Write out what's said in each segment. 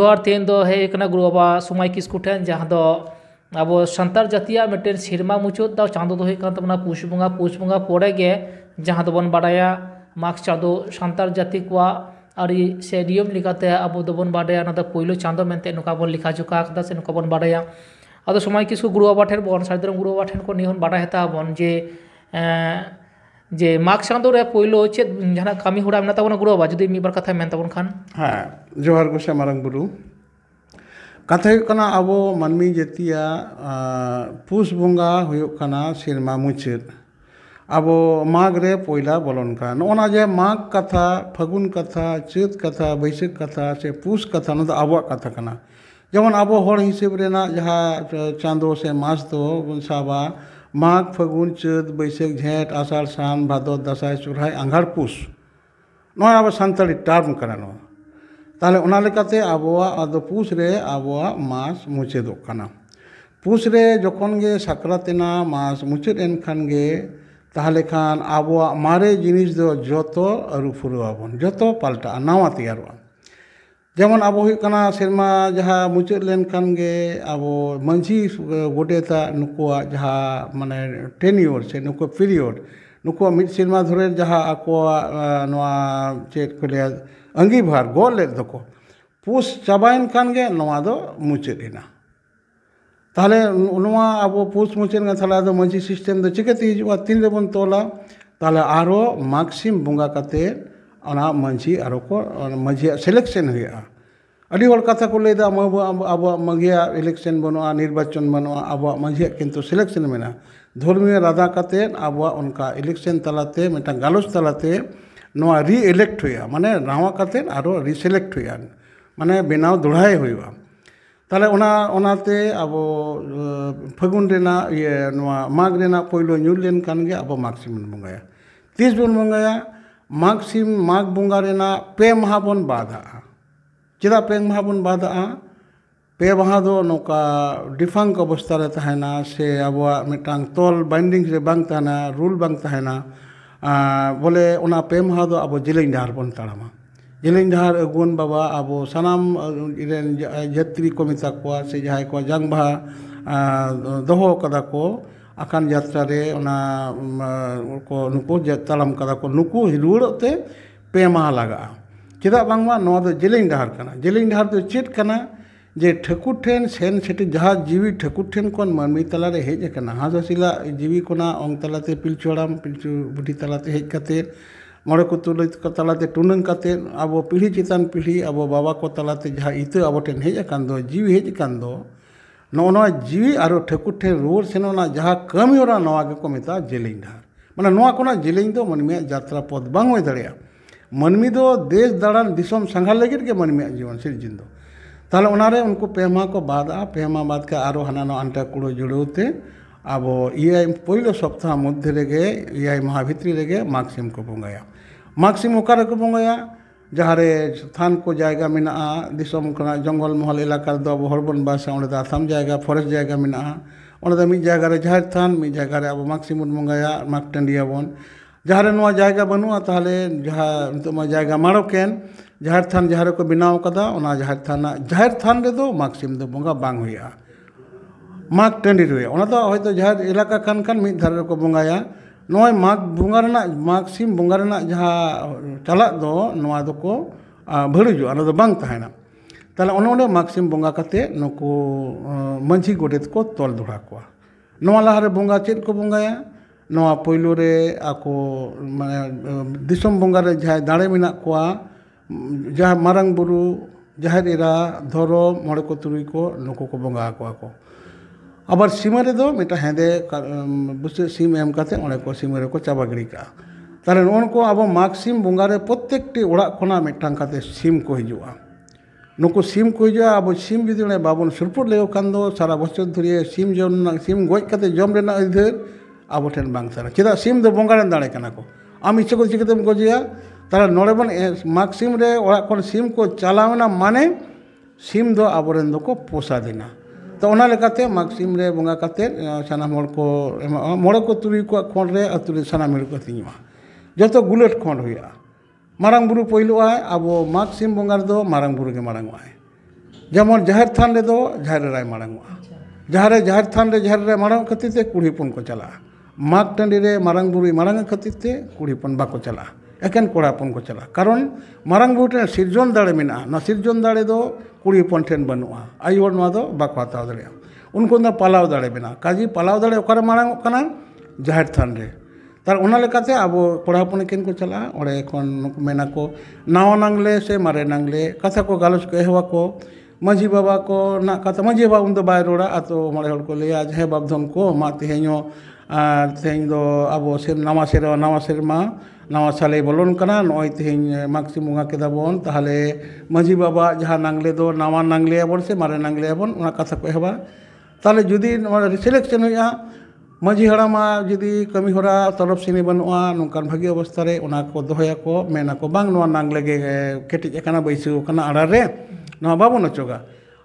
जोहार तेन दो हे कना गुरु बाबा सुमाय किस्कु ठेन जहां दो अब सानतार जातिया मिट्टेन सिरमा मुचाद दा चांदो दो हे कान तबना पुष बंगा पोरे गे जहां दो बन बाडाया माघ चांदो सानतार जाति को आरी से नियम लिकाते अब दो बन बाडाया ना दा पहिलो चांदो मेनते नुका बन लिखा जुका कदा से नुका बन बाडाया आदो सुमाय किस्कु गुरु बाबा ठेन बन साइदरम गुरु बाबा ठेन को निहन बाडा हेता बन जे माघ चांदो रे पहिलो चेद जहां कामी हुड़ा मेना ताबना गुरु बाबा जुदी मिबार कथा मेन ताबन खान हाँ जोहार गोसा मारंग बुरु कथा कना अबो मानमी जतिया पुष बंगा हुयो कना सिरमा मुचाद अबो माघ रे पहिला बोलन का नोना जे माघ कथा फागुन कथा चैत कथा बैसाख कथा से पुष कथा न आबो कथा कना जेमन आबो हर हिसाब रेना जहाँ चांदो से मास दो साबा माघ फागुन चैत बैसाख झेंट आषाढ़ सान भादर दासाय सोरहाय आंघार पुष नोआ अब सानताली टार्म कना नो ताले ओना लेकाते आबोआ आदो पुष रे आबोआ मास मुचादोग कना पुष रे जखन गे साक्रातेना मास मुचाद एन खान गे ताहले खान आबोआ मारे जिनिस दो जतो अरुफुरुआबन जतो पाल्टा नावा तैयारोआ जेमन आबो हुई कना सेरमा जहाँ मुचाद लेन खान गे आबो मंझी गोडेता नुकुआ जहाँ माने टेन्योर से नुको पीरियड नुकुआ मिड सेरमा धरे जहाँ आकोआ नोआ चेत को लिया अंगीभार गोल ले दको पुष चाबाइन खान गे नोआ दो मुचाद एना ताहले नोआ आबो पुष मुचाद गे थाला दो मंझी सिस्टम दो चिकेते हिजुआ तीन रे बन तोला ताहले आरो माघसिम बंगा काते अना मंझी आरो को मंझी सिलेक्शन हुआ अड़ी हर कथा को लेदा अब मंगिया इलेक्शन बनवा निर्वाचन बनवा अब मंझी किंतु सिलेक्शन मेना धर्मीय राधा काते अब उनका इलेक्शन तलाते मिटा गालोच तलाते नोआ री इलेक्ट हुआ माने रावा काते आरो रिसिलेक्ट हुआ माने बेनाव दोड़ाय हुआ ताले ओनाते अब फागुन रेना ये नोआ माघ रेना पहिलो ᱧᱩᱨ लेन कान गे अब माघसिम बंगाया तीस बन बंगाया माघसिम माघ बंगा रेना पे माह बन बाधा चेदा पे माह बन बाधा पे माह दो नोका डिफांक अवस्था रे तहना से आबो मिटांग तोल बाइंडिंग से बांग तहना रूल बांग तहना बोले ओना पे माह दो अब जिलें डाहर बन ताड़ामा जिलें डाहर अगुन बाबा अब सानाम इरेन यात्री को मेता कोआ से जहाय को जांग बाहा दोहो कदा को आकान यात्रा रे ओना को नुको तालम कदा को नुको हिरुड़ते पे माह लगा चेदा बांगमा नोआ दो जिलें डाहर कना जिलें डाहर दो चेत कना जे ठाकुर ठेन सेन सेटी जहाँ जीवी ठाकुर ठेन कोन मानमी तला रे हेज कना हाजसिला जीवी कोना ओंग तलाते पिलचुड़ाम पिलचु बुढ़ी तलाते हेज कते मोड़े को तुल तलाते टुनंग कते अब पीढ़ी चितान पीढ़ी अब बाबा को तलाते जहाँ इत अब ठेन हेज कान दो जीवी हेज कान दो नोआ जीवी आरो ठाकुर ठेन रुवर सेनोना जहाँ कमी होरा नोआ के को मेता जिलें डाहर माने नोआ कोना जिलें दो मनमिया यात्रा पद बांग होय दाड़ेया मनमी दो देश दाड़ान दिसोम संघार लगित के मनमिया जीवन सिरजिन दो ताहले ओनारे उनको पेमा को बादा पेमा बाद के आरो हाना अंटा कुड़ो जुड़ोते अब इयाय पहिलो सप्ताह मध्य रेगे इयाय माह भित्री रेगे माघसिम को बंगाया माघसिम ओकारे को बंगाया जहारे थान को जायगा मेना दिसोम कना जंगल महल इलाका दो अब हरबन बासा ओंडे दा आसाम जायगा फॉरेस्ट जायगा मेना ओंडे दा मिद जायगा रे जाहिर थान मिद जायगा रे अब माघसिम बंगाया माघ टंडिया बन जहारे नोआ जायगा बनुआ ताहले जहाँ नितोमा जायगा माड़ोकेन जाहिर थान जहाँ को बनाव कदा ओना जाहिर थान रे दो माघसिम दो बंगा बांग हुआ माघ टंडी रे ओना दो होयतो जाहिर इलाका खान खान मिद धारे को बंगाया नोय माघ बंगा रेना माघसिम बंगा रेना जहाँ चला दो नोआ दो को भड़िजो ओना दो बांग तहना ताहले ओने माघसिम बंगा काते नुको मंझी गोडेत को तोल दोड़ा कोआ नोआ लाहारे बंगा चेद को बंगाया नोआ पहिलो रे आको माने दिसोम बंगा रे जहाँ दाड़े मेना कोआ जहाँ मारंग बुरु जाहिर एरा धरो मोड़े को तुरुई को नुको को बंगा कोआ को आबार सीमा रे दो मिटा हेदे बुसे सीम एम काते ओने को सीमा रे को चाबा गिड़ी का तारे उनको अब माघसिम बंगा रे प्रत्येकटी ओड़ा खोना मिटांग काते सीम को हिजुआ नुको सीम को हिजुआ अब सीम जुदी ओने बाबन सुरपुर लेओ खान दो सारा बछर धरिए सीम जम सीम गोज काते जम रेना इधर अब ठेन बांग सारा चेदा सीम दो बंगा रेन दाड़े कना को आम इच्छा को चिकेतेम गोजिया तारा नोड़े बन माघसिम रे ओड़ा कोन सीम को चलावना माने सीम दो आबोरेन दो को पोसा देना तो ओना लेकाते माघसिम रे बंगा काते सानाम हर को मोड़े को तुरी को खोंड रे अतुरे सानाम मिल को तिंगमा जतो गुलेट खोंड हुआ मारंग बुरु पहिलो आय अब माघसिम बंगा दो मारंग बुरु के मारंग आय जेमन जहर थान रे दो जहर रे मारंगोआ जहर थान रे जहर रे मारंग खातिर ते कुड़ी हपन को चला माग टांडी रे मारंग बुरुई मारंग खातिर ते कुड़ी हपन बाको चला एकेन कोड़ा हपन को चला कारण मारंग बुरु ठेन सिरजन दाड़े मेना ना सिरजन दाड़े दो कुड़ी हपन ठेन बनुआ आयु हर नोआ दो बाको हताव दाड़े उनको ना पालाव दाड़े मेना काजी पालाव दाड़े ओकारे मारंग कना जहर थान रे तार उना लेकाते आबो कोड़ा हपन एकेन को चला ओड़े एखन नुकु मेना को नावा नांगले से मारे नांगले कथा को गालोच को एहवा को माझी बाबा को ना कथा माझी बाबा उन दो बाय रोड़ा आतो मळे हड़ को लेया जे बाबधन को मा तेहेñो तेहेñ दो आबो से नावा सेरमा नावा साले बोलोन कना नय तेहेñ मागसी मुंगा केदा बोन ताहले माझी बाबा जहां नांगले दो नावा नांगले बोन से मारे नांगले बोन उना कथा को एहवा ताहले जुदी सिलेक्शन होया माझी हड़ामा जुदी कमी हरा तरफ सिनी बनुआ नोंकान भागी अवस्था रे उना को दोहया को मेना को बांग नोआ नांगले गे केटिज एकाना बैसु कना आड़ा रे नोआ बाबो नचोगा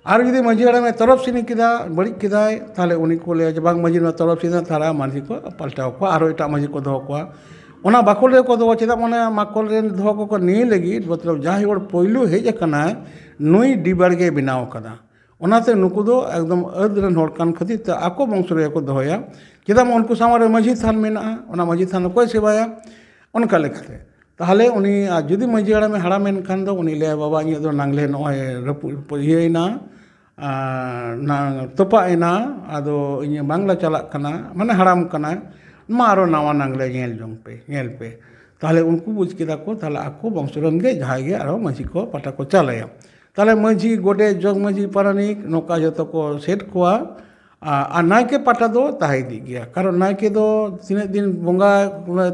और जुदी माझी हड़ा में तरफ सिनी किदा बड़ी किदाय ताहले उनी को ले जे बांग माझी नो तरफ सिनी थारा माझी को पलटाव को आरो एटा माझी को दोह को उना बाकोल रे को दो चेदा माने माकोल रे दोह को नी लगी मतलब जाहि और पहिलु हेज कना नुई डिबारगे बनाव कदा उनाते नुकु दो एकदम अदरन हड़ कान खातिर ते आको वंश रे को दोहया चेदा उनको सामने माझी थान मेना उना माझी थान कोई सेवाया उनका लेखाते ताहले उनी जुदी माझी हड़ा में हड़ा मेन खान दो उनी ले बाबा इन दो नांगले नय रपुइना ना तोपाइना आदो इन बांगला चला कना माने हड़ाम कना मारो नावा नांगले नेल पे ताहले उनको बुझ केदा को ताहले आको वंशरन गे जहाय गे आरो माझी को पाटा को चलाया ताहले माझी गोडे जग माझी पारानिक नोका जतो को सेट कोआ आ नायके पाटा दो ताहे दी गया कारण नायके दो तीन दिन बंगा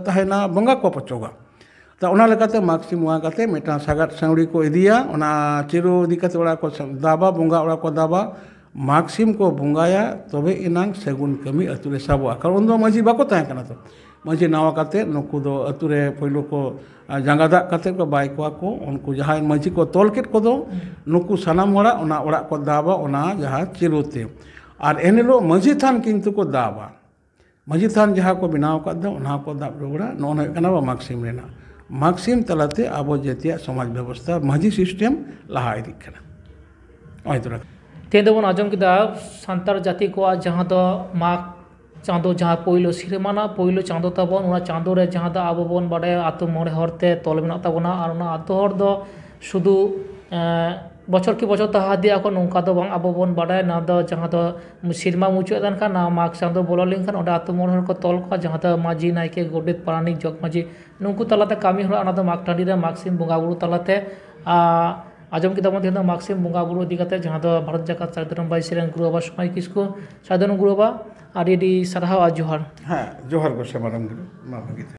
ताहेना बंगा को पचोगा ता उना लेकाते मागसी मुआ काते मेटा सागाट सांगड़ी को इदिया उना चिरो इदी काते ओड़ा को दाबा बंगा ओड़ा को दाबा मागसिम को बंगाया तबे इनांग सेगुन कमी अतुरे साबो कारण उन दो माझी बाको ताहे कना तो माझी नावा काते नुकु दो अतुरे पहिलो को जांगा दाग काते को बाय को उनको जहां माझी को तोलकेट को दो नुकु सनाम होड़ा उना ओड़ा को दाबा उना जहां चिरोते और एनलो माझी थान किंतु को दाबा माझी थान जहां को बनाव का दो उना को दाब रोड़ा नोन कना बा मागसिम रेना मागसिम तलाते आबो जतिया समाज व्यवस्था माझी सिस्टम लहा इदी कना ओय तोरा तेन दोबन आजम किदा सांतार जाति को जहां दो माग चांदो जहां पहिलो सिरमाना पहिलो चांदो ताबन उना चांदो रे जहां दा आबो बोन बाडे आतो मोड़े हरते तोल मेना ताबोना और उना आतो हर दो शुधु बचर की बचर तहा दिया को नौका दो बांग आबो बोन बाडे ना दो जहां दो सिरमा मुचो दान का ना माग चांदो बोलो लेनखान ओडा आतो मोड़ हर को तोल को जहां दा माझी नायके गोडेत पारानिक जग माझी नुकु तलाते कामी हरा अना दो माग टांडी रे मागसिम बंगा बुरु तलाते आजम की तमन तेन मागसिम बंगा बुरु इदी काते जहां दो भारत जाकात साधारण बाई सेरेन गुरु बाबा समाय किसको साधारण गुरु बाबा आदि सारहाव जोहार हाँ जोहार गोसे मारंग मा भागी